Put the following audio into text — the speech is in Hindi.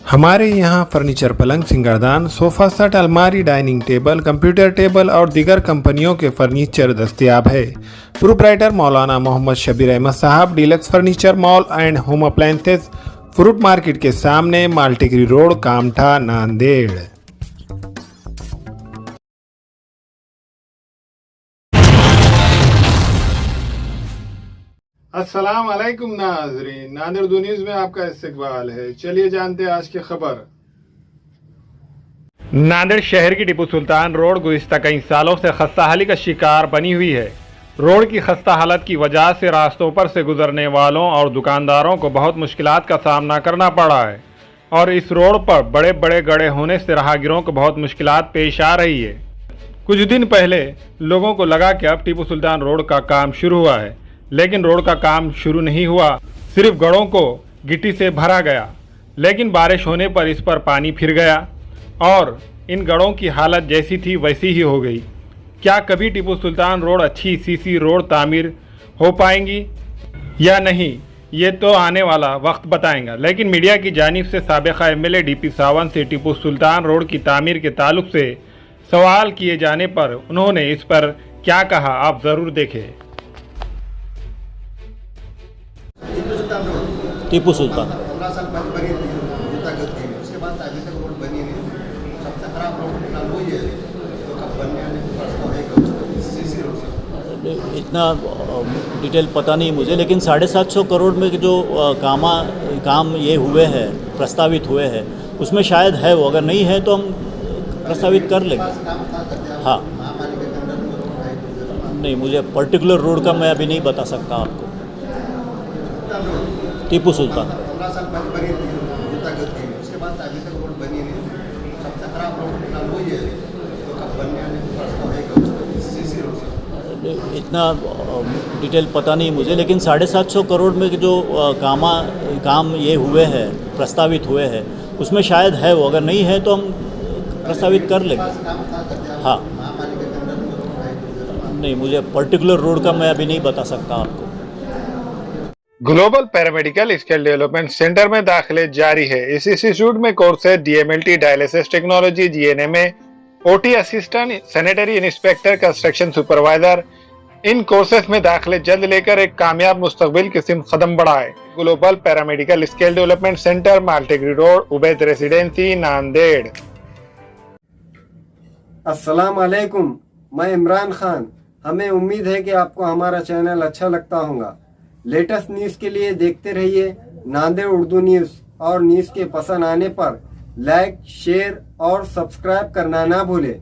हमारे यहाँ फर्नीचर, पलंग, सिंगारदान, सोफा सेट, अलमारी, डाइनिंग टेबल, कंप्यूटर टेबल और दीगर कंपनियों के फर्नीचर दस्तयाब है। प्रोप्राइटर मौलाना मोहम्मद शबीर अहमद साहब, deluxe furniture mall and home appliances, fruit market के सामने, माल्टीगिरी रोड, कामठा, नांदेड़। अस्सलाम वालेकुम नाज़रीन, नांदेड़ न्यूज़ में आपका इस्तकबाल है। चलिए जानते हैं आज की खबर। नांदेड़ शहर की टीपू सुल्तान रोड गुज़िश्ता कई सालों से खस्ताहाली का शिकार बनी हुई है। रोड की खस्ता हालत की वजह से रास्तों पर से गुजरने वालों और दुकानदारों को बहुत मुश्किलात का सामना करना पड़ा है और इस रोड पर बड़े बड़े गड्ढे होने से राहगीरों को बहुत मुश्किलात पेश आ रही है। कुछ दिन पहले लोगों को लगा कि अब टीपू सुल्तान रोड का काम शुरू हुआ है, लेकिन रोड का काम शुरू नहीं हुआ, सिर्फ गड्ढों को गिट्टी से भरा गया। लेकिन बारिश होने पर इस पर पानी फिर गया और इन गड्ढों की हालत जैसी थी वैसी ही हो गई। क्या कभी टीपू सुल्तान रोड अच्छी सीसी रोड तामीर हो पाएंगी या नहीं, ये तो आने वाला वक्त बताएगा। लेकिन मीडिया की जानिब से साबिक़ा एमएलए डीपी सावंत से टीपू सुल्तान रोड की तामीर के ताल्लुक से सवाल किए जाने पर उन्होंने इस पर क्या कहा, आप ज़रूर देखें। टीपू सुल्तान 15 साल पहले बनी थी, युद्धागत थी, उसके बाद अभी तक रोड बनी नहीं। सबसे खराब रोड फिलहाल वही है, तो कब बनने आने को प्रश्न है सीसी रोड से। इतना डिटेल पता नहीं मुझे, लेकिन 750 करोड़ में जो काम ये हुए हैं, प्रस्तावित हुए हैं, उसमें शायद है वो। अगर नहीं है तो हम प्रस्तावित कर लेंगे। हाँ, नहीं, मुझे पर्टिकुलर रोड का मैं अभी नहीं बता सकता आपको। टीपू सुल्तान 15 साल पहले बनी थी, युद्धागत थी, उसके बाद अभी तक रोड बनी नहीं। सबसे खराब रोड फिलहाल वही है, तो कब बनने आने को प्रश्न है सीसी रोड से। इतना डिटेल पता नहीं मुझे, लेकिन 750 करोड़ में जो काम ये हुए हैं, प्रस्तावित हुए हैं, उसमें शायद है वो। अगर नहीं है तो हम प्रस्तावित कर लेंगे। हाँ, नहीं, मुझे पर्टिकुलर रोड का मैं अभी नहीं बता सकता आपको। Global paramedical skill development centre में दाखिले जारी है। इस इंस्टीट्यूट में कोर्स है DMLT, dialysis technology, GNMA, OT assistant, sanitary inspector, construction supervisor. इन कोर्सेज में दाखिले जल्द लेकर एक कामयाब मुस्तकबिल की सिमत कदम बढ़ाए। Global paramedical skill development centre, Maltigiri road, Ubaid residency, Nanded. अस्सलाम वालेकुम, मैं इमरान खान। हमें उम्मीद है कि आपको हमारा चैनल अच्छा लगता होगा। लेटेस्ट न्यूज़ के लिए देखते रहिए नांदेड़ उर्दू न्यूज़, और न्यूज़ के पसंद आने पर लाइक, शेयर और सब्सक्राइब करना ना भूलें।